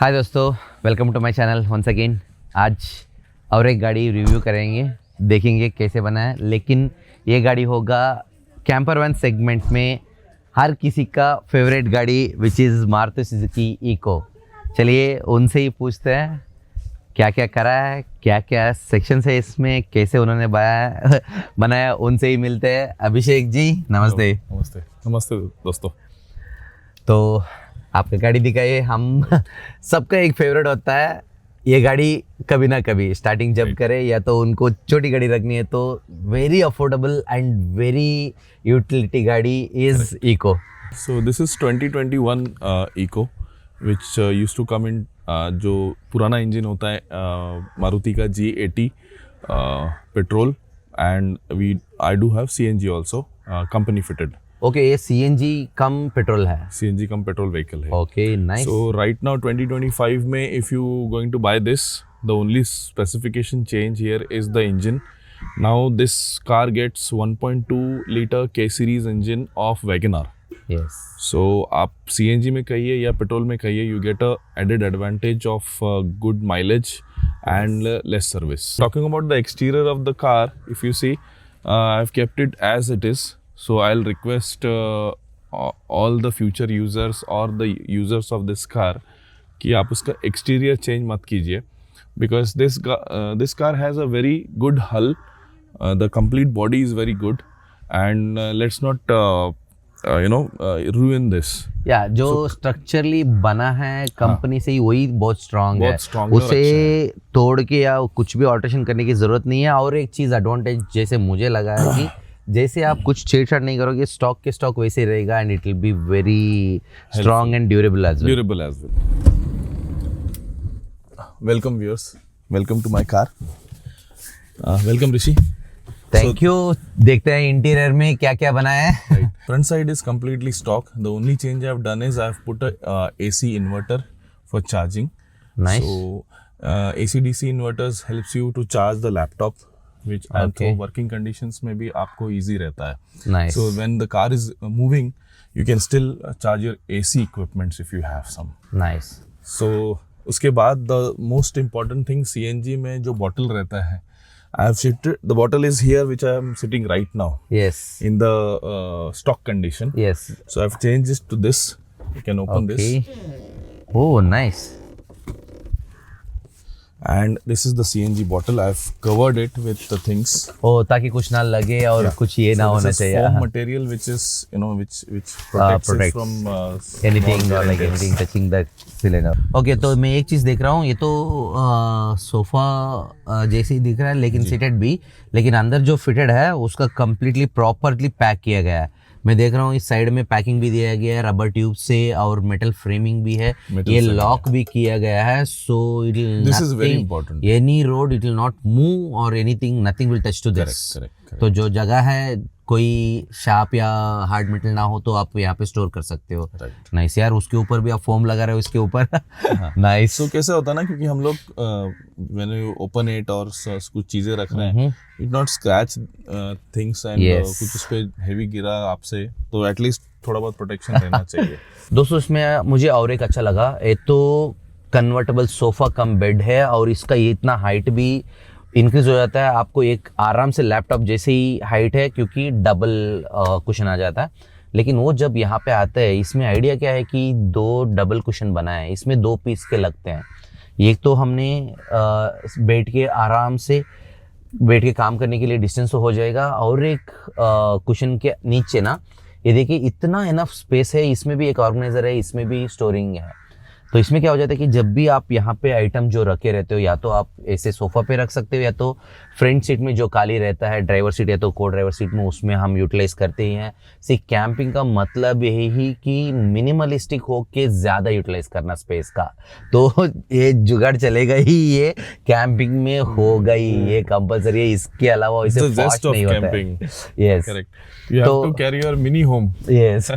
हाय दोस्तों, welcome to my channel once again. आज और एक गाड़ी रिव्यू करेंगे, देखेंगे कैसे बना है। लेकिन ये गाड़ी होगा कैंपर वैन सेगमेंट में हर किसी का फेवरेट गाड़ी which is Maruti Suzuki eco. चलिए उनसे ही पूछते हैं क्या क्या करा है, क्या क्या सेक्शन है इसमें, कैसे उन्होंने बनाया। उनसे ही मिलते हैं। अभिषेक जी नमस्ते। नमस्ते नमस्ते दोस्तों। तो आपका गाड़ी दिखाइए। हम सबका एक फेवरेट होता है ये गाड़ी, कभी ना कभी स्टार्टिंग जब करे या तो उनको छोटी गाड़ी रखनी है तो very affordable and very utility गाड़ी is Eeco. So this is 2021 Eeco which used to come in जो पुराना इंजन होता है मारुति का G80 petrol and I do have CNG also company fitted. Okay, ये CNG कम पेट्रोल है। CNG cum petrol vehicle है। Okay nice. So right now 2025 में if you going to buy this, the only specification change here is the engine. Now this car gets 1.2 liter K series engine of WagonR. Yes. So आप CNG में कहिए या petrol में कहिए, you get a added advantage of good mileage and less service. Talking about the exterior of the car, if you see, I've kept it as it is. So I'll request all the future users or the users of this car कि आप उसका exterior change मत कीजिए, because this car has a very good hull. The complete body is very good, and let's not ruin this. या जो structurally बना है company से ही वही बहुत स्ट्रांग है, strong है और उसे अच्छा तोड़ के या कुछ भी ऑल्ट्रेशन करने की जरूरत नहीं है। और एक चीज एडवांटेज जैसे मुझे लगा है कि जैसे आप कुछ छेड़छाड़ नहीं करोगे, स्टॉक के स्टॉक वैसे ही रहेगा and it will be very strong and durable as well. Welcome viewers, welcome to my car. Welcome Rishi. Thank you. देखते हैं इंटीरियर में क्या क्या बना है। Right. Front side is completely stock. The only change I've done is I've put a AC inverter for charging. Nice. So AC/DC inverters helps you to charge the laptop, which Okay. also working conditions में भी आपको easy रहता है। Nice. So when the car is moving, you can still charge your AC equipments if you have some. Nice. So उसके बाद the most important thing, CNG में जो bottle रहता है, I have shifted, the bottle is here which I am sitting right now yes in the stock condition. Yes. So I've changed this to this. You can open this, oh nice. and this is the CNG bottle. I've covered it with the things. ओ ताकि कुछ ना लगे और कुछ ये ना So होना this is चाहिए। foam material which is which protects it protects from anything small और like dents. Anything touching the cylinder. Okay, तो मैं एक चीज़ देख रहा हूँ, ये तो सोफा जैसे ही दिख रहा है लेकिन सीटेड भी, लेकिन अंदर जो फिटेड है उसका कम्प्लीटली प्रॉपरली पैक किया गया है। मैं देख रहा हूँ इस साइड में पैकिंग भी दिया गया है रबर ट्यूब से और मेटल फ्रेमिंग भी है। ये लॉक भी किया गया है। So it will This is very important. Any road it will not move और anything, nothing will touch to this. Correct. तो जो जगह है कोई शार्प या हार्ड मेटल ना हो तो आप यहाँ पे स्टोर कर सकते हो। Right. नाइस यार, उसके ऊपर भी आप फोम लगा रहे हो इसके ऊपर। नाइस। So कैसे होता है ना, क्योंकि हम लोग when you open it और कुछ चीजें रख रहे हैं, it not scratch things and Yes. कुछ उस पे heavy गिरा आपसे, तो at least थोड़ा बहुत प्रोटेक्शन रहना चाहिए। दोस्तों इसमें मुझे और एक अच्छा लगा, ये तो कन्वर्टेबल सोफा कम बेड है और इसका ये इतना हाइट भी इंक्रीज हो जाता है। आपको एक आराम से लैपटॉप जैसे ही हाइट है क्योंकि डबल कुशन आ जाता है। लेकिन वो जब यहाँ पे आता है, इसमें आइडिया क्या है कि 2 डबल कुशन बना है, इसमें 2 पीस के लगते हैं। एक तो हमने बैठ के आराम से बैठ के काम करने के लिए डिस्टेंस तो हो जाएगा, और एक कुशन के नीचे ना ये देखिए इतना इनफ स्पेस है। इसमें भी एक ऑर्गेनाइजर है, इसमें भी स्टोरिंग है। तो इसमें क्या हो जाता है कि जब भी आप यहाँ पे आइटम जो रखे रहते हो, या तो आप ऐसे सोफा पे रख सकते हो या तो फ्रंट सीट में जो खाली रहता है ड्राइवर सीट या तो को ड्राइवर सीट में, उसमें हम यूटिलाइज करते ही हैं। कैंपिंग का मतलब यही ही कि मिनिमलिस्टिक होके ज़्यादा यूटिलाइज करना स्पेस का। तो ये जुगाड़ चलेगा ही, ये कैंपिंग में होगा ही, ये कंपलसरी है। इसके अलावा इसे फास्ट नहीं होता है। Yes Correct. You have to carry your mini home. Yes.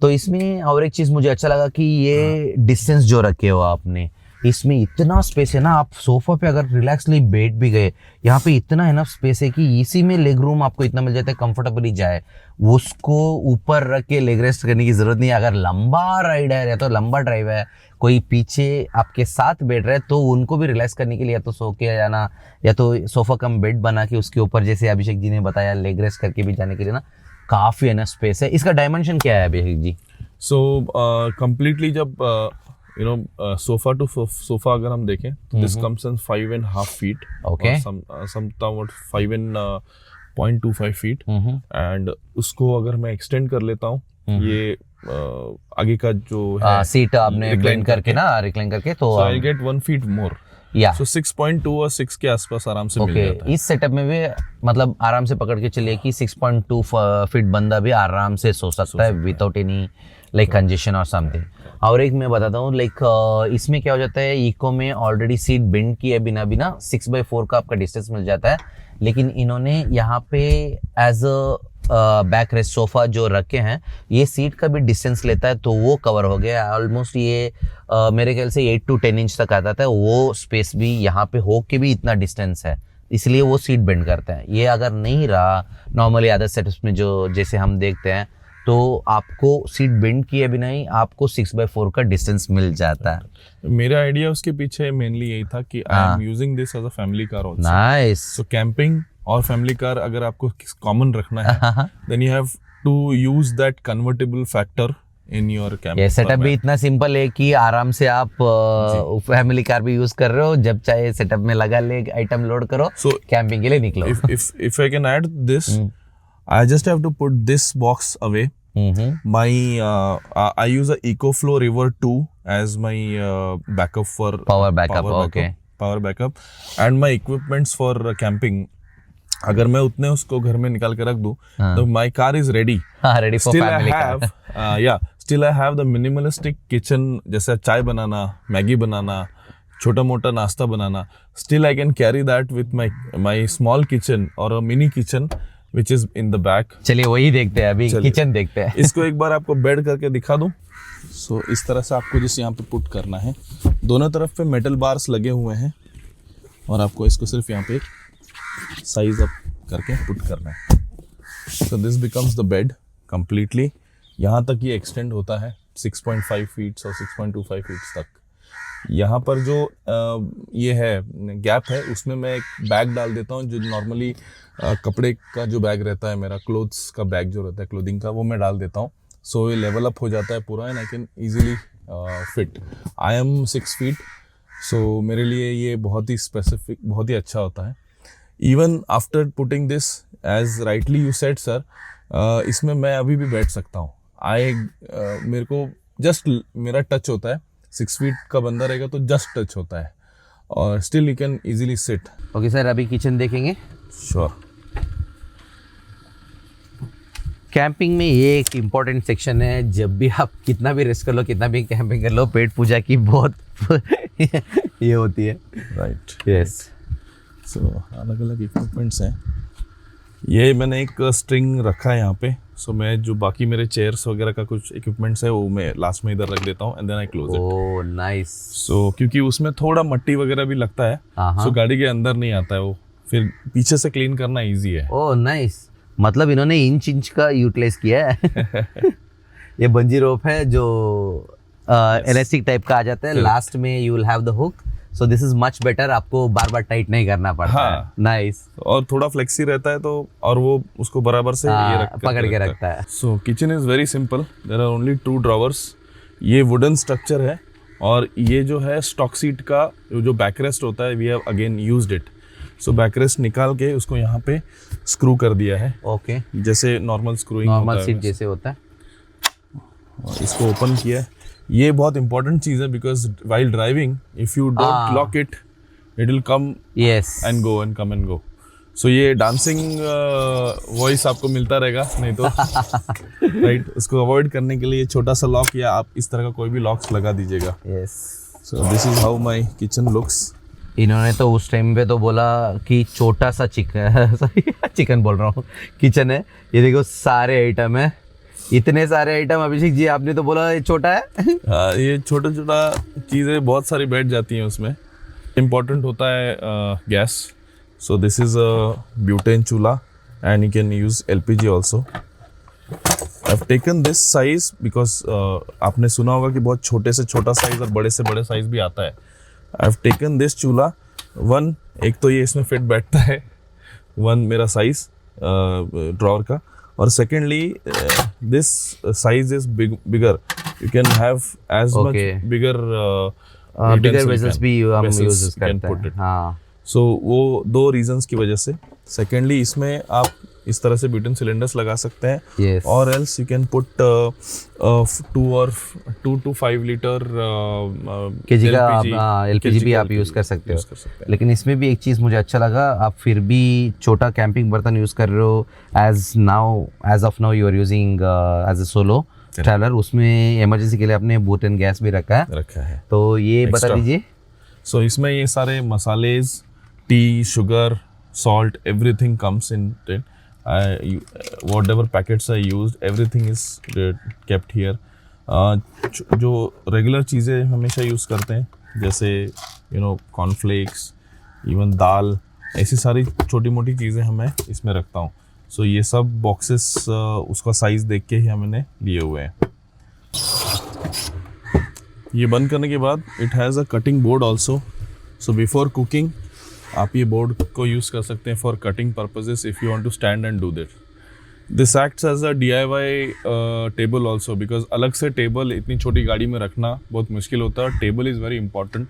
तो इसमें और एक चीज़ मुझे अच्छा लगा कि ये डिस्टेंस जो रखे हो आपने, इसमें इतना स्पेस है ना, आप सोफा पे अगर रिलैक्सली बैठ भी गए, यहाँ पे इतना इनफ स्पेस है कि इसी में लेग रूम आपको इतना मिल जाता है, कंफर्टेबली जाए, उसको ऊपर रख के लेग रेस्ट करने की जरूरत नहीं है। अगर लंबा राइड है या तो लंबा ड्राइव है, कोई पीछे आपके साथ बैठ रहा है, तो उनको भी रिलैक्स करने के लिए या तो सो के जाना, या तो सोफा कम बेड बना के उसके ऊपर, जैसे अभिषेक जी ने बताया, लेग रेस्ट करके भी जाने के लिए ना काफी इनफ स्पेस है। इसका डायमेंशन क्या है अभिषेक जी? सो कंप्लीटली जब सोफा टू सोफा अगर हम देखें तो this comes in 5.5 feet, Okay. Sometime 5.25 feet, and उसको अगर मैं एक्सटेंड कर लेता हूँ, ये आगे का जो है सीट आपने ब्लेंड करके ना, रिक्लाइन करके, तो आई गेट 1 feet मोर, या सो 6.2 और 6 के आसपास आराम से मिल जाता है। इस सेटअप में भी मतलब आराम से पकड़ के चलिए कि 6.2 फीट बंदा भी आराम से सो सकता है विदाउट एनी लाइक कंजेशन और समथिंग। और एक मैं बताता हूँ, लाइक इसमें क्या हो जाता है, इको में ऑलरेडी सीट बेंड किए बिना भी ना 6/4 का आपका डिस्टेंस मिल जाता है, लेकिन इन्होंने यहाँ पे as a back rest sofa जो रखे हैं, ये सीट का भी डिस्टेंस लेता है, तो वो कवर हो गया ऑलमोस्ट। ये मेरे ख्याल से 8 to 10 इंच तक आता था, वो स्पेस भी यहाँ पे हो के भी इतना डिस्टेंस है, इसलिए वो सीट बेंड करते हैं। ये अगर नहीं रहा नॉर्मली अदर सेटअप्स में जो जैसे हम देखते हैं, तो आपको सीट बेंड किए बिना ही आपको 6/4 का डिस्टेंस मिल जाता है। मेरा आइडिया उसके पीछे मेनली यही था कि I am using this as a family car also. Nice. So camping और फैमिली कार अगर आपको कॉमन रखना है, then you have to use that convertible factor in your camp. ये सेटअप भी इतना सिंपल है कि आराम से आप फैमिली कार भी यूज कर रहे हो, जब चाहे सेटअप में लगा ले, आइटम लोड करो, So, कैंपिंग के लिए निकलो। if I can add this, I just have to put this box away. My I use a EcoFlow River 2 as my backup for Power backup, okay. Power backup, and my equipments for camping. अगर मैं उतने उसको घर में निकाल के रख दूं, तो my car is ready. Ready for family car. Still I have the minimalistic kitchen, जैसे चाय बनाना, मैगी बनाना, छोटा मोटा नाश्ता बनाना. Still I can carry that with my small kitchen or a mini kitchen which is in the back. चलिए वही देखते हैं, अभी किचन देखते हैं। इसको एक बार आपको बेड करके दिखा दूं। सो इस तरह से आपको जिस यहाँ पे पुट करना है, दोनों तरफ पे मेटल बार्स लगे हुए हैं, और आपको इसको सिर्फ यहाँ पे साइज अप करके पुट करना है। So this becomes the bed completely. यहाँ तक ये एक्सटेंड होता है 6.5 फीट्स और 6.25 फीट्स तक। यहाँ पर जो ये है गैप है, उसमें मैं एक बैग डाल देता हूँ, जो नॉर्मली कपड़े का जो बैग रहता है मेरा, क्लोथ्स का बैग जो रहता है क्लोथिंग का, वो मैं डाल देता हूँ। सो ये लेवल अप हो जाता है पूरा, and I can easily fit. I am 6 feet, सो मेरे लिए ये बहुत ही स्पेसिफिक, बहुत ही अच्छा होता है। Even after putting this, as rightly you said sir, इसमें मैं अभी भी बैठ सकता हूँ। मेरे को जस्ट मेरा टच होता है, 6 feet का बंदा रहेगा तो जस्ट टच होता है, और still you can easily sit. Okay sir, अभी किचन देखेंगे। श्योर। कैंपिंग में ये एक इम्पोर्टेंट सेक्शन है, जब भी आप कितना भी रेस्ट कर लो, कितना भी कैंपिंग कर लो, पेट पूजा की बहुत ये होती है। Right, yes. सो अलग अलग इक्विपमेंट्स हैं। ये मैंने एक स्ट्रिंग रखा है यहाँ पे। सो मैं जो बाकी मेरे चेयर्स वगैरह का कुछ इक्विपमेंट्स है, वो मैं लास्ट में इधर रख देता हूँ, and then I close it. Oh nice. So क्योंकि उसमें थोड़ा मट्टी वगैरह भी लगता है, सो गाड़ी के अंदर नहीं आता है वो, फिर पीछे से क्लीन करना इजी है। ओह नाइस, मतलब इन्होंने इंच का यूटिलाइज किया है। ये बंजी रोप है जो इलास्टिक टाइप का आ जाता है, लास्ट में you will have the hook, so this is much better, आपको बार बार टाइट नहीं करना पड़ता है। नाइस। और थोड़ा फ्लेक्सी रहता है, तो और वो उसको बराबर से ये पकड़ के रखता है। So kitchen is very simple, there are only 2 drawers. ये वुडन स्ट्रक्चर है, और ये जो है स्टॉक सीट का जो बैकरेस्ट होता है, we have again used it. So backrest निकाल के उसको यहाँ पे स्क्रू कर दिया है। ओके, जैसे नॉर्मल स्क्रूइंग नॉर्मल सीट जैसे होता है। और इसको ओपन किया है। ये बहुत इंपॉर्टेंट चीज़ है, because while driving if you don't lock it, it will come yes and go and come and go. So ये डांसिंग वॉइस आपको मिलता रहेगा, नहीं तो राइट। उसको अवॉइड करने के लिए छोटा सा लॉक, या आप इस तरह का कोई भी लॉक्स लगा दीजिएगा। Yes. So this is how my kitchen looks. इन्होंने तो उस टाइम पे तो बोला कि छोटा सा चिकन, सॉरी चिकन बोल रहा हूँ, किचन है। ये देखो सारे आइटम है, इतने सारे आइटम अभिषेक जी, आपने तो बोला ये छोटा है। हाँ, ये छोटा छोटा चीज़ें बहुत सारी बैठ जाती हैं उसमें। इम्पोर्टेंट होता है gas. So this is a butane चूल्हा and you can use LPG also. I have taken this size because आपने सुना होगा कि बहुत छोटे से छोटा साइज और बड़े से बड़े साइज भी आता है। आई हैव टेकन दिस चूल्हा वन, एक तो ये इसमें फिट बैठता है, वन मेरा साइज ड्रॉअर का, और secondly this size is bigger, you can have as much Okay. Bigger bigger vessels भी हम यूज करते हैं। हाँ, सो वो दो रीजंस की वजह से। सेकेंडली इसमें आप इस तरह से ब्यूटेन सिलेंडर्स लगा सकते हैं, Yes. और else you can put 2 to 5 litre KG का LPG भी आप यूज़ कर सकते हो। लेकिन इसमें भी एक चीज़ मुझे अच्छा लगा, आप फिर भी छोटा कैंपिंग बर्तन यूज़ कर रहे हो। As of now you are using as a solo traveller, उसमें इमरजेंसी के लिए आपने बूटेन गैस भी रखा है। तो ये बता Extra. दीजिए। सो इसमें ये सारे मसालेज, tea, sugar, salt, everything comes in it. Whatever packets I used, everything is kept here. जो रेगुलर चीज़ें हमेशा यूज़ करते हैं, जैसे कॉर्नफ्लेक्स, इवन दाल, ऐसी सारी छोटी मोटी चीज़ें हमें इसमें रखता हूँ। सो ये सब बॉक्सेस उसका साइज़ देख के ही हमने लिए हुए हैं। ये बंद करने के बाद it has a cutting board also. So before cooking आप ये बोर्ड को यूज़ कर सकते हैं for cutting purposes if you want to stand and do that. This acts as a DIY table also, because अलग से टेबल इतनी छोटी गाड़ी में रखना बहुत मुश्किल होता है। Table is very important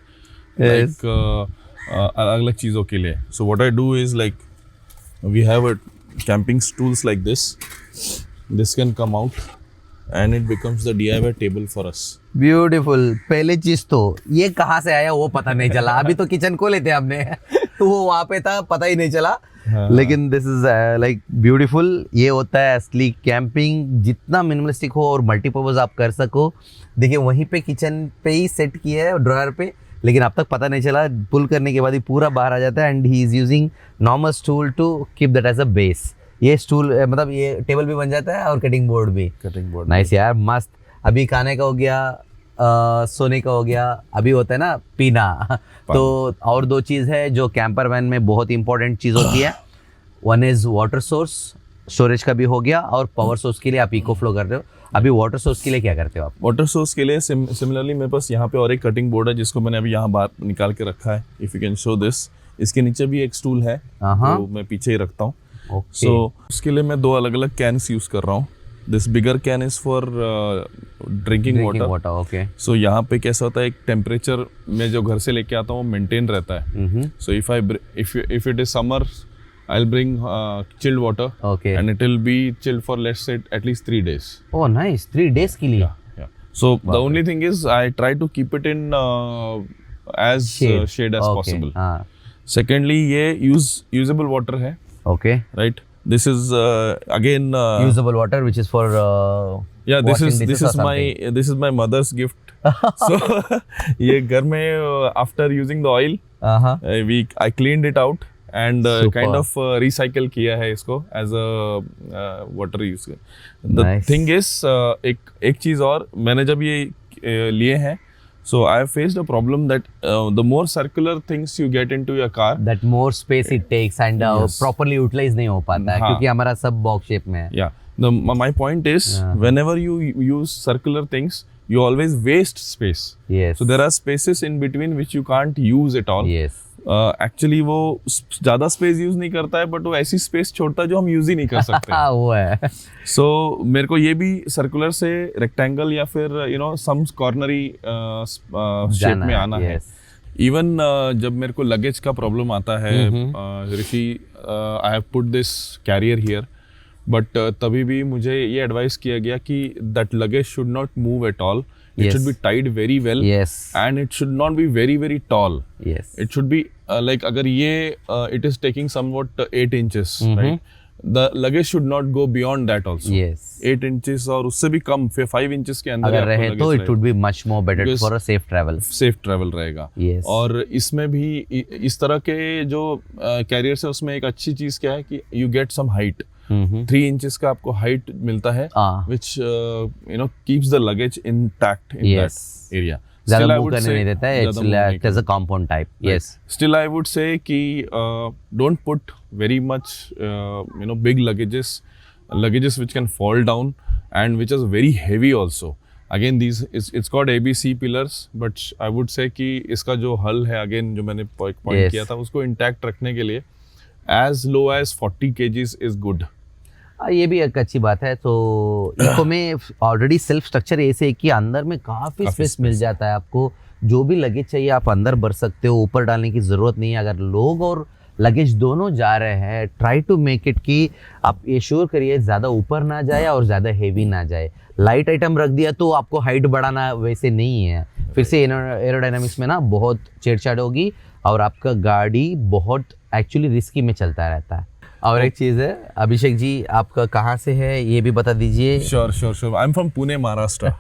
like अलग अलग चीज़ों के लिए। So what I do is like we have a camping stools like this can come out and it becomes the DIY table for us. Beautiful. पहले चीज तो ये कहाँ से आया वो पता नहीं चला। अभी तो किचन खोले थे हमने तो वो वहाँ पे था, पता ही नहीं चला। लेकिन दिस इज लाइक ब्यूटीफुल। ये होता है असली कैंपिंग, जितना मिनिमलिस्टिक हो और मल्टीपर्पज आप कर सको। देखिए वहीं पे किचन पे ही सेट किया है ड्रॉअर पे, लेकिन अब तक पता नहीं चला। पुल करने के बाद ही पूरा बाहर आ जाता है। And he is using normal stool to keep that as a base. ये स्टूल मतलब ये टेबल भी बन जाता है और कटिंग बोर्ड भी। नाइस यार, मस्त। अभी खाने का हो गया, सोने का हो गया, अभी होता है ना पीना। तो और दो चीज़ है जो कैंपर वैन में बहुत इंपॉर्टेंट चीज़ होती है। One is water source, storage का भी हो गया, और पावर सोर्स के लिए आप इको फ्लो कर रहे हो। अभी वाटर सोर्स के लिए क्या करते हो आप? वाटर सोर्स के लिए सिमिलरली मेरे पास यहाँ पे और एक कटिंग बोर्ड है जिसको मैंने अभी यहाँ बाहर निकाल के रखा है। If you can show this, इसके नीचे भी एक स्टूल है तो मैं पीछे ही रखता हूँ। सो उसके लिए मैं दो अलग अलग कैन्स यूज़ कर रहा हूँ। This bigger can is for drinking water. Okay. So यहाँ पे कैसा होता है, एक टेम्परेचर मैं जो घर से लेके आता हूँ मेंटेन रहता है। So if it is summer I will bring chilled water and it will B chilled for let's say at least 3 days. Oh nice, 3 days के लिए। So the only thing is I try to keep it in as shade as possible. Secondly, ये usable water है। Okay. Right. This is again usable water, which is for yeah. This is my mother's gift. So ये घर में after using the oil, I cleaned it out and kind of recycle किया है इसको as a water use. The thing is एक चीज़ और, मैंने जब ये लिए हैं, so I have faced a problem that the more circular things you get into your car, that more space it takes and properly utilize नहीं हो पाता है क्योंकि हमारा सब बॉक्स शेप में है। Yeah. My point is whenever you use circular things, you always waste space. Yes. So there are spaces in between which you can't use at all. Yes. Actually वो ज़्यादा स्पेस यूज़ नहीं करता है, but वो ऐसी space छोड़ता है जो हम यूज़ ही नहीं कर सकते। वो है। सो मेरे को ये भी सर्कुलर से रेक्टेंगल या फिर सम कॉर्नरी शेप में आना है। इवन जब मेरे को लगेज का प्रॉब्लम आता है, Rishi, I have put this carrier here, but तभी भी मुझे ये एडवाइस किया गया कि that luggage should not move at all. It should be tied very well. Yes. And it should not be very, very tall. Yes. It should be like अगर ये it is taking somewhat 8 inches, right? The luggage should not go beyond that also. Yes. 8 inches और उससे भी कम, फिर 5 inches के अंदर अगर रहे तो it would be much more better for a safe travel. Safe travel रहेगा. Yes. और इसमें भी इस तरह के जो कैरियर्स है उसमें एक अच्छी चीज़ क्या है कि you get some height. 3 inches का आपको हाइट मिलता है, हाँ। which keeps the luggage intact in Yes. that area. ज़्यादा Still, I मूव would करने say- नहीं देता है, ज़्यादा move नहीं it's a compound type. Yes. Still, I would say कि don't put very much big luggages which can fall down and which is very heavy also. Again, it's called ABC pillars, but I would say कि इसका जो हल है, again जो मैंने point Yes. किया था, उसको intact रखने के लिए as low as 40 kgs is good. ये भी एक अच्छी बात है. तो इको में ऑलरेडी सेल्फ स्ट्रक्चर ऐसे है कि अंदर में काफ़ी स्पेस मिल जाता है आपको. जो भी लगेज चाहिए आप अंदर भर सकते हो, ऊपर डालने की ज़रूरत नहीं है. अगर लोग और लगेज दोनों जा रहे हैं, ट्राई टू मेक इट कि आप ये श्योर करिए ज़्यादा ऊपर ना जाए और ज़्यादा हेवी ना जाए. लाइट आइटम रख दिया तो आपको हाइट बढ़ाना वैसे नहीं है. फिर से एरोडायनामिक्स में ना बहुत छेड़छाड़ होगी और आपका गाड़ी बहुत एक्चुअली रिस्की में चलता रहता है. और एक चीज़ है, अभिषेक जी आपका कहाँ से है ये भी बता दीजिए. Sure. I'm from Pune, Maharashtra.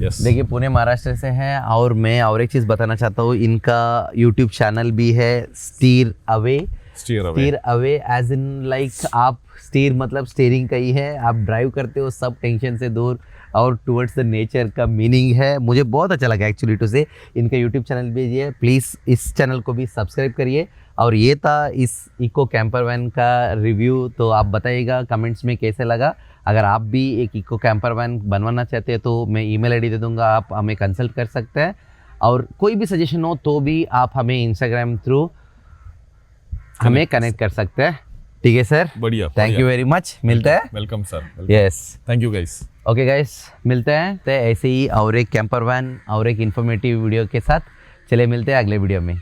Yes. देखिए पुणे महाराष्ट्र से हैं. और मैं और एक चीज़ बताना चाहता हूँ, इनका यूट्यूब चैनल भी है steer away. Steer away as in like आप स्टीर मतलब स्टीयरिंग का ही है, आप ड्राइव करते हो सब टेंशन से दूर और टुवर्ड्स द नेचर का मीनिंग है. मुझे बहुत अच्छा लगा एक्चुअली टू से. इनका यूट्यूब चैनल भी है, प्लीज़ इस चैनल को भी सब्सक्राइब करिए. और ये था इस इको कैंपर वैन का रिव्यू. तो आप बताइएगा कमेंट्स में कैसे लगा. अगर आप भी एक इको कैंपर वैन बनवाना चाहते हैं तो मैं ईमेल आईडी दे दूंगा, आप हमें कंसल्ट कर सकते हैं. और कोई भी सजेशन हो तो भी आप हमें इंस्टाग्राम थ्रू हमें कनेक्ट कर सकते हैं. ठीक है सर, बढ़िया. Thank you very much. मिलते हैं. Welcome sir. Yes. Thank you guys. Okay guys, मिलते हैं. तो ऐसे ही और एक कैंपर वैन और एक इन्फॉर्मेटिव वीडियो के साथ चले मिलते हैं अगले वीडियो में.